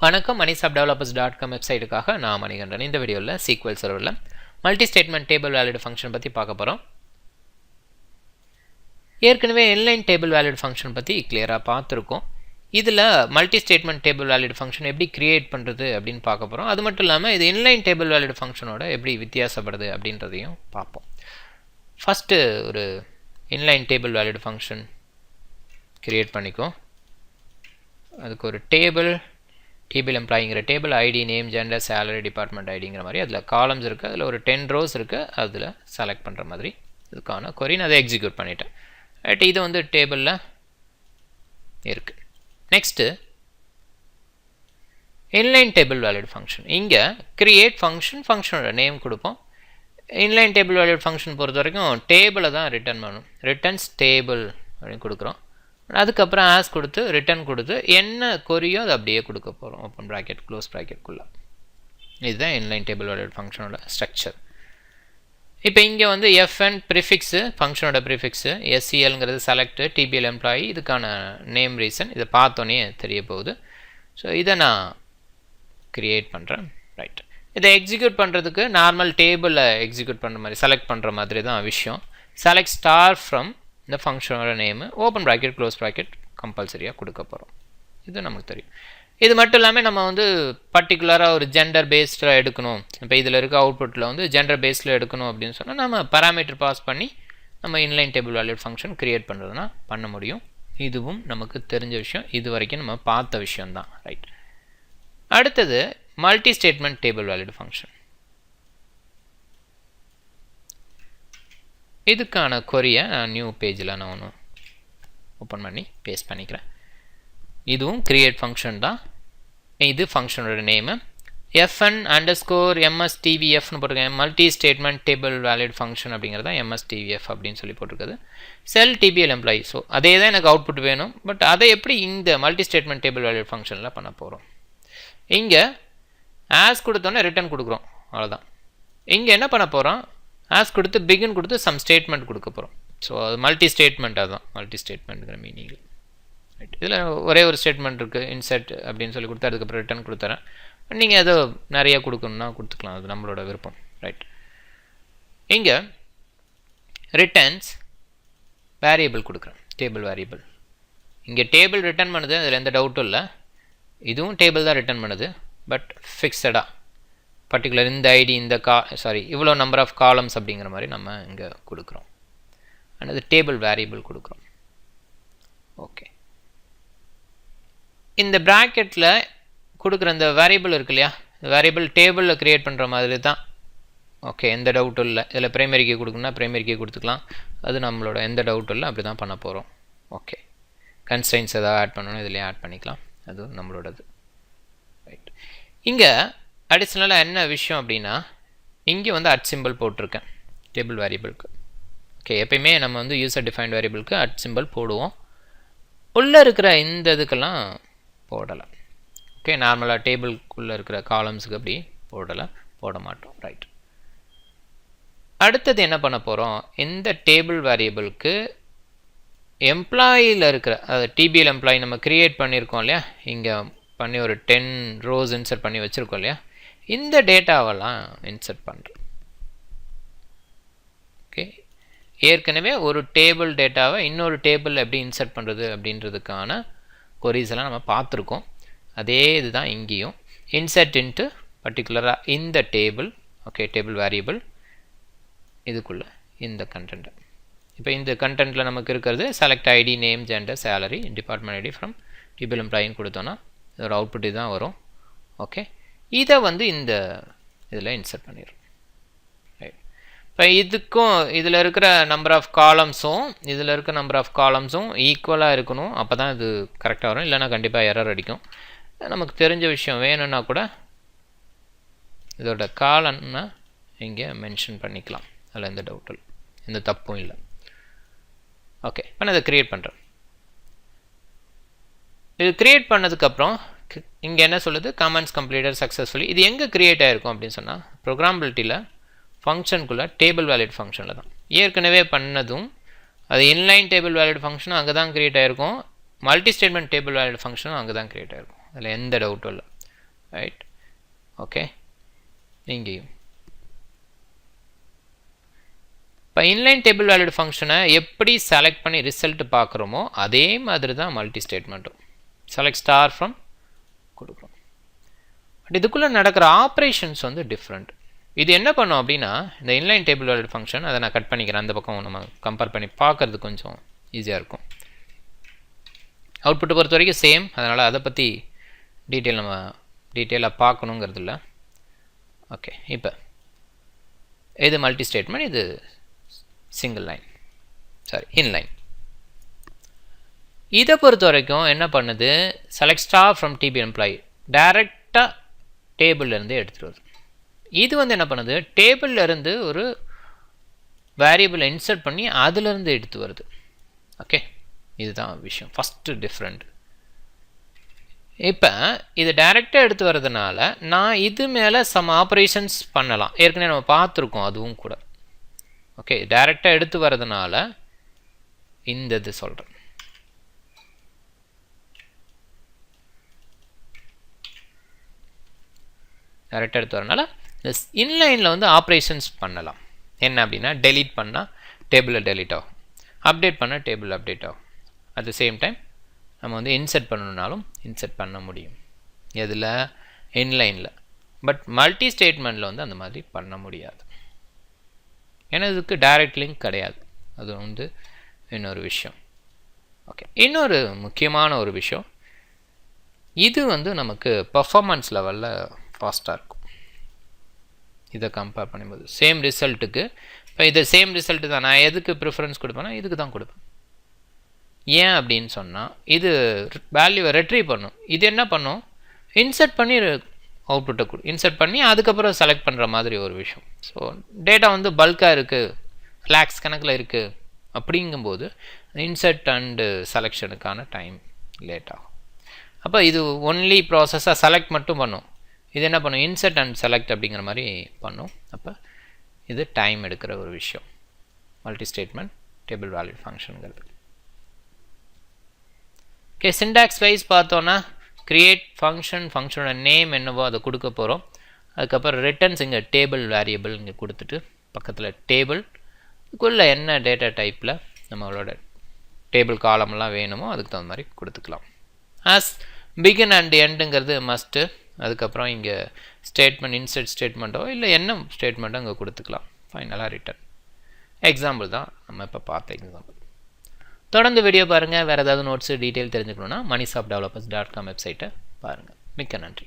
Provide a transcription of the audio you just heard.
வணக்கம் moneyshopdevelopers.com வெப்சைட்டுக்காக நான் மணிகண்டன். இந்த வீடியோவில் SQL Serverல multi statement table valued function பற்றி பார்க்க போகிறோம். ஏற்கனவே இன்லைன் டேபிள் வேலிட் ஃபங்க்ஷன் பற்றி கிளியராக பார்த்துருக்கோம். இதில் multi statement table valued function எப்படி கிரியேட் பண்ணுறது அப்படின்னு பார்க்க போகிறோம். அது மட்டும் இல்லாமல் இது இன்லைன் டேபிள் வேலிட் ஃபங்க்ஷனோட எப்படி வித்தியாசப்படுது அப்படின்றதையும் பார்ப்போம். ஃபஸ்ட்டு ஒரு inline table valued function create பண்ணிக்கும். அதுக்கு ஒரு டேபிள் எம்ப்ளாயிங்கிற table ID name gender salary department ஐடிங்கிற மாதிரி அதில் காலம்ஸ் இருக்குது. அதில் ஒரு 10 rows இருக்குது. அதில் செலக்ட் பண்ணுற மாதிரி இதுக்கான கொரி நான் அதை எக்ஸிக்யூட் பண்ணிட்டேன். ரைட், இது வந்து டேபிளில் இருக்குது. Next inline table valued function. இங்கே கிரியேட் ஃபங்க்ஷனோட நேம் கொடுப்போம். இன்லைன் டேபிள் வேலிட் ஃபங்க்ஷன் பொறுத்த வரைக்கும் டேபிளை தான் ரிட்டர்ன் பண்ணணும். ரிட்டர்ன்ஸ் டேபிள் அப்படின்னு கொடுக்குறோம். அதுக்கப்புறம் ஆஸ் கொடுத்து ரிட்டர்ன் கொடுத்து என்ன கொரியோ அதை அப்படியே கொடுக்க போகிறோம். ஓப்பன் ப்ராக்கெட் க்ளோஸ் ப்ராக்கெட்குள்ளே. இதுதான் இன்லைன் டேபிள் வேலிட் ஃபங்க்ஷனோட ஸ்ட்ரக்சர். இப்போ இங்கே வந்து எஃப்என் ப்ரிஃபிக்ஸு ஃபங்க்ஷனோட ப்ரிஃபிக்ஸு, எஸ்சிஎல்ங்கிறது செலக்ட், டிபிஎல் எம்ப்ளாயி, இதுக்கான நேம் ரீசன். இதை பார்த்தோன்னே தெரிய போகுது. ஸோ இதை நான் க்ரியேட் பண்ணுறேன். ரைட், இதை எக்ஸிக்யூட் பண்ணுறதுக்கு நார்மல் டேபிளில் எக்ஸிக்யூட் பண்ணுற மாதிரி செலக்ட் பண்ணுற மாதிரி தான் விஷயம். செலக்ட் ஸ்டார் ஃப்ரம் இந்த ஃபங்க்ஷனோட name open bracket close bracket கம்பல்சரியாக கொடுக்க போகிறோம். இது நமக்கு தெரியும். இது மட்டும் இல்லாமல் நம்ம வந்து பர்டிகுலராக ஒரு ஜெண்டர் பேஸ்டில் எடுக்கணும். இப்போ இதில் இருக்க அவுட்புட்டில் வந்து ஜெண்டர் பேஸில் எடுக்கணும் அப்படின்னு சொன்னால் நம்ம பராமீட்டர் பாஸ் பண்ணி நம்ம inline table valued function create பண்ணுறதுனா பண்ண முடியும். இதுவும் நமக்கு தெரிஞ்ச விஷயம், இது வரைக்கும் நம்ம பார்த்த விஷயம்தான். ரைட், அடுத்தது multi statement table valued function. இதுக்கான கொரியை நான் நியூ பேஜில் நான் ஒன்று ஓப்பன் பண்ணி பேஸ்ட் பண்ணிக்கிறேன். இதுவும் கிரியேட் ஃபங்க்ஷன் தான். இது ஃபங்க்ஷனோட நேமு FN_MSTVFன்னு போட்டிருக்கேன். Multi statement table valued function அப்படிங்கிறது தான் MSTVF அப்படின்னு சொல்லி போட்டிருக்குது. செல் டிபிஎல் எம்ப்ளாயி. ஸோ அதே தான் எனக்கு அவுட்புட் வேணும். பட் அதை எப்படி இந்த மல்டி ஸ்டேட்மெண்ட் டேபிள் வேலிட் ஃபங்க்ஷனில் பண்ண போகிறோம். இங்கே ஆஸ் கொடுத்தோன்னே ரிட்டர்ன் கொடுக்குறோம், அவ்வளோதான். இங்கே என்ன பண்ண போகிறோம், ஆஸ் கொடுத்து பிகின் கொடுத்து சம் ஸ்டேட்மெண்ட் கொடுக்க போகிறோம். ஸோ அது மல்டி ஸ்டேட்மெண்ட், அதுதான் மல்டி ஸ்டேட்மெண்ட்டுங்கிற மீனிங். ரைட், இதில் ஒரே ஒரு ஸ்டேட்மெண்ட் இருக்குது, இன்செர்ட் அப்படின்னு சொல்லி கொடுத்து அதுக்கப்புறம் ரிட்டர்ன் கொடுத்துறேன். நீங்கள் ஏதோ நிறையா கொடுக்கணுன்னா கொடுத்துக்கலாம், அது நம்மளோட விருப்பம். ரைட், இங்கே ரிட்டர்ன்ஸ் வேரியபிள் கொடுக்குறேன், டேபிள் வேரியபிள். இங்கே டேபிள் ரிட்டர்ன் பண்ணுது, அதில் எந்த டவுட்டும் இல்லை. இதுவும் டேபிள் தான் ரிட்டர்ன் பண்ணுது, பட் ஃபிக்ஸடாக பர்டிகுலர் இந்த ஐடி இந்த இவ்வளோ நம்பர் ஆஃப் காலம்ஸ் அப்படிங்கிற மாதிரி நம்ம இங்கே கொடுக்குறோம். அது டேபிள் வேரியபிள் கொடுக்குறோம். ஓகே, இந்த ப்ராக்கெட்டில் கொடுக்குற இந்த வேரியபிள் இருக்கு இல்லையா, வேரியபிள் டேபிளில் க்ரியேட் பண்ணுற மாதிரி தான். ஓகே, எந்த டவுட்டும் இல்லை. இதில் ப்ரைமரி கீ கொடுக்கணும்னா ப்ரைமரி கீ கொடுத்துக்கலாம். அது நம்மளோட எந்த டவுட்டும் இல்லை, அப்படி தான் பண்ண போகிறோம். ஓகே, கன்ஸ்ட்ரைன்ஸ் எதாவது ஆட் பண்ணணும், இதிலே ஆட் பண்ணிக்கலாம், அது நம்மளோடது. ரைட், இங்கே அடிஷ்னலாக என்ன விஷயம் அப்படின்னா, இங்கே வந்து அட் சிம்பிள் போட்டிருக்கேன் டேபிள் வேரியபிளுக்கு. ஓகே, எப்பயுமே நம்ம வந்து யூசர் டிஃபைன்ட் வேரியபிளுக்கு அட் சிம்பிள் போடுவோம். உள்ளே இருக்கிற இந்த இதுக்கெல்லாம் போடலை. ஓகே, நார்மலாக டேபிளுக்குள்ளே இருக்கிற காலம்ஸுக்கு அப்படி போட மாட்டோம். ரைட், அடுத்தது என்ன பண்ண போகிறோம், இந்த டேபிள் வேரியபிளுக்கு எம்ப்ளாயில் இருக்கிற டிபிஎல் எம்ப்ளாயி நம்ம க்ரியேட் பண்ணியிருக்கோம் இல்லையா, இங்கே பண்ணி ஒரு 10 rows இன்சர்ட் பண்ணி வச்சுருக்கோம் இல்லையா, இந்த டேட்டாவெல்லாம் இன்சர்ட் பண்ணுறோம். ஓகே, ஏற்கனவே ஒரு டேபிள் டேட்டாவை இன்னொரு டேபிள் எப்படி இன்சர்ட் பண்ணுறது அப்படின்றதுக்கான கொரீஸ் எல்லாம் நம்ம பார்த்துருக்கோம். அதே இதுதான் இங்கேயும். இன்சர்ட் இன்ட்டு பர்டிகுலராக இந்த டேபிள். ஓகே, டேபிள் வேரியபிள் இதுக்குள்ளே இந்த கண்டென்ட். இப்போ இந்த கண்டென்ட்டில் நமக்கு இருக்கிறது select ID name gender salary department ID from TBL எம்ப்ளாயின்னு கொடுத்தோன்னா இதோட அவுட்புட் இதுதான் வரும். ஓகே, இதை வந்து இந்த இதில் இன்சர்ட் பண்ணிடுறோம். ரைட், இப்போ இதுக்கும் இதில் இருக்கிற நம்பர் ஆஃப் காலம்ஸும் இதில் இருக்க நம்பர் ஆஃப் காலம்ஸும் ஈக்குவலாக இருக்கணும். அப்போ தான் இது கரெக்டாக வரும், இல்லைனா கண்டிப்பாக எரர் அடிக்கும். நமக்கு தெரிஞ்ச விஷயம் வேணும்னா கூட இதோட காலம்னா இங்கே மென்ஷன் பண்ணிக்கலாம், அதில் எந்த டவுட்டும் இல்லை, எந்த தப்பும் இல்லை. ஓகே, இப்போ நான் இதை க்ரியேட் பண்ணுறேன். இது க்ரியேட் பண்ணதுக்கப்புறம் இங்கே என்ன சொல்லுது, கமெண்ட்ஸ் கம்ப்ளீட்டட் சக்ஸஸ்ஃபுல்லி. இது எங்கே க்ரியேட் ஆகிருக்கும் அப்படின்னு சொன்னால் ப்ரோக்ராமபிலிட்டியில் ஃபங்க்ஷனுக்குள்ளே டேபிள் வேலிட் ஃபங்க்ஷனில் தான் ஏற்கனவே பண்ணதும். அது இன்லைன் டேபிள் வேலிட் ஃபங்க்ஷனும் அங்கே தான் க்ரியேட் ஆகிருக்கும், மல்டி ஸ்டேட்மெண்ட் டேபிள் வேலிட் ஃபங்க்ஷனும் அங்கே தான் க்ரியேட் ஆகிருக்கும். அதில் எந்த டவுட்டும் இல்லை. ரைட். ஓகே, இங்கேயும் இப்போ இன்லைன் டேபிள் வேலிட் ஃபங்க்ஷனை எப்படி செலக்ட் பண்ணி ரிசல்ட் பார்க்குறோமோ அதே மாதிரி தான் மல்டி ஸ்டேட்மெண்ட்டும். செலக்ட் ஸ்டார் ஃப்ரம் கொடுக்குறோம். பட் இதுக்குள்ளே நடக்கிற ஆப்ரேஷன்ஸ் வந்து டிஃப்ரெண்ட். இது என்ன பண்ணும் அப்படின்னா, இந்த இன்லைன் டேபிள் வேலிட் ஃபங்க்ஷன் அதை நான் கட் பண்ணிக்கிறேன், அந்த பக்கம் நம்ம கம்பேர் பண்ணி பார்க்கறது கொஞ்சம் ஈஸியாக இருக்கும். அவுட்புட்டை பொறுத்த வரைக்கும் சேம், அதனால் அதை பற்றி நம்ம டீட்டெயிலாக பார்க்கணுங்கிறது இல்லை. ஓகே, இப்போ இது மல்டி ஸ்டேட்மெண்ட், இது சிங்கிள் லைன், சாரி இன்லைன். இதை பொறுத்த வரைக்கும் என்ன பண்ணுது, select star from DB employee டைரெக்டாக டேபிள்லேருந்து எடுத்துகிட்டு வருது. இது வந்து என்ன பண்ணுது, டேபிள்லேருந்து ஒரு வேரியபிளை இன்சர்ட் பண்ணி அதுலேருந்து எடுத்து வருது. ஓகே, இதுதான் விஷயம், ஃபஸ்ட்டு டிஃப்ரெண்ட். இப்போ இது டைரெக்டாக எடுத்து வர்றதுனால நான் இது மேலே சம் ஆப்ரேஷன்ஸ் பண்ணலாம், ஏற்கனவே நம்ம பார்த்துருக்கோம் அதுவும் கூட. ஓகே, டைரெக்டாக எடுத்து வர்றதுனால இந்த இது சொல்கிறேன். டைரெக்டாக எடுத்து வரனால இன்லைனில் வந்து ஆப்ரேஷன்ஸ் பண்ணலாம். என்ன அப்படின்னா, டெலீட் பண்ணால் டேபிளில் டெலீட் ஆகும், அப்டேட் பண்ணால் டேபிள் அப்டேட் ஆகும். அட் த சேம் டைம் நம்ம வந்து இன்சர்ட் பண்ணணுன்னாலும் இன்சர்ட் பண்ண முடியும். எதில், இன்லைனில். பட் மல்டி ஸ்டேட்மெண்ட்டில் வந்து அந்த மாதிரி பண்ண முடியாது, ஏன்னா இதுக்கு டைரக்ட் லிங்க் கிடையாது. அது வந்து இன்னொரு விஷயம். ஓகே, இன்னொரு முக்கியமான ஒரு விஷயம், இது வந்து நமக்கு பர்ஃபார்மன்ஸ் லெவலில் ஃபாஸ்ட்டாக இருக்கும். இதை கம்பேர் பண்ணும்போது சேம் ரிசல்ட்டுக்கு, இப்போ இது சேம் ரிசல்ட்டு தான், நான் எதுக்கு ப்ரிஃபரன்ஸ் கொடுப்பேன்னா இதுக்கு தான் கொடுப்பேன். ஏன் அப்படின்னு சொன்னால், இது வேல்யூவை ரெட்ரீவ் பண்ணும். இது என்ன பண்ணும், இன்சர்ட் பண்ணி அவுட்புட்டை இன்சர்ட் பண்ணி அதுக்கப்புறம் செலக்ட் பண்ணுற மாதிரி ஒரு விஷயம். ஸோ டேட்டா வந்து பல்காக இருக்குது, லேக்ஸ் கணக்கில் இருக்குது, அப்படிங்கும்போது இன்சர்ட் அண்டு செலெக்ஷனுக்கான டைம் லேட் ஆகும். அப்போ இது ஒன்லி ப்ராசஸாக செலக்ட் மட்டும் பண்ணும், இது என்ன பண்ணும், இன்சர்ட் அண்ட் செலக்ட் அப்படிங்கிற மாதிரி பண்ணும். அப்போ இது டைம் எடுக்கிற ஒரு விஷயம் மல்டி ஸ்டேட்மெண்ட் டேபிள் வேலிட் ஃபங்க்ஷனுங்கிறது. ஓகே, சிண்டாக்ஸ் வைஸ் பார்த்தோன்னா, கிரியேட் ஃபங்க்ஷன், ஃபங்க்ஷனோட நேம் என்னவோ அதை கொடுக்க போகிறோம். அதுக்கப்புறம் ரிட்டர்ன்ஸ் இங்கே டேபிள் வேரியபிள் இங்கே கொடுத்துட்டு பக்கத்தில் டேபிள் இதுக்குள்ளே என்ன டேட்டா டைப்பில் நம்மளோட டேபிள் காலம்லாம் வேணுமோ அதுக்கு தகுந்த மாதிரி கொடுத்துக்கலாம். ஆஸ் பிகின் அண்ட் எண்டுங்கிறது மஸ்ட்டு. அதுக்கப்புறம் இங்கே ஸ்டேட்மெண்ட், இன்சர்ட் ஸ்டேட்மெண்ட்டோ இல்லை என்ன ஸ்டேட்மெண்ட்டோ அங்கே கொடுத்துக்கலாம். ஃபைனலாக ரிட்டர்ன். எக்ஸாம்பிள் தான் நம்ம இப்போ பார்த்த எக்ஸாம்பிள். தொடர்ந்து வீடியோ பாருங்கள். வேறு ஏதாவது நோட்ஸு டீட்டெயில் தெரிஞ்சுக்கணுன்னா moneyshopdevelopers.com வெப்சைட்டை பாருங்கள். மிக்க நன்றி.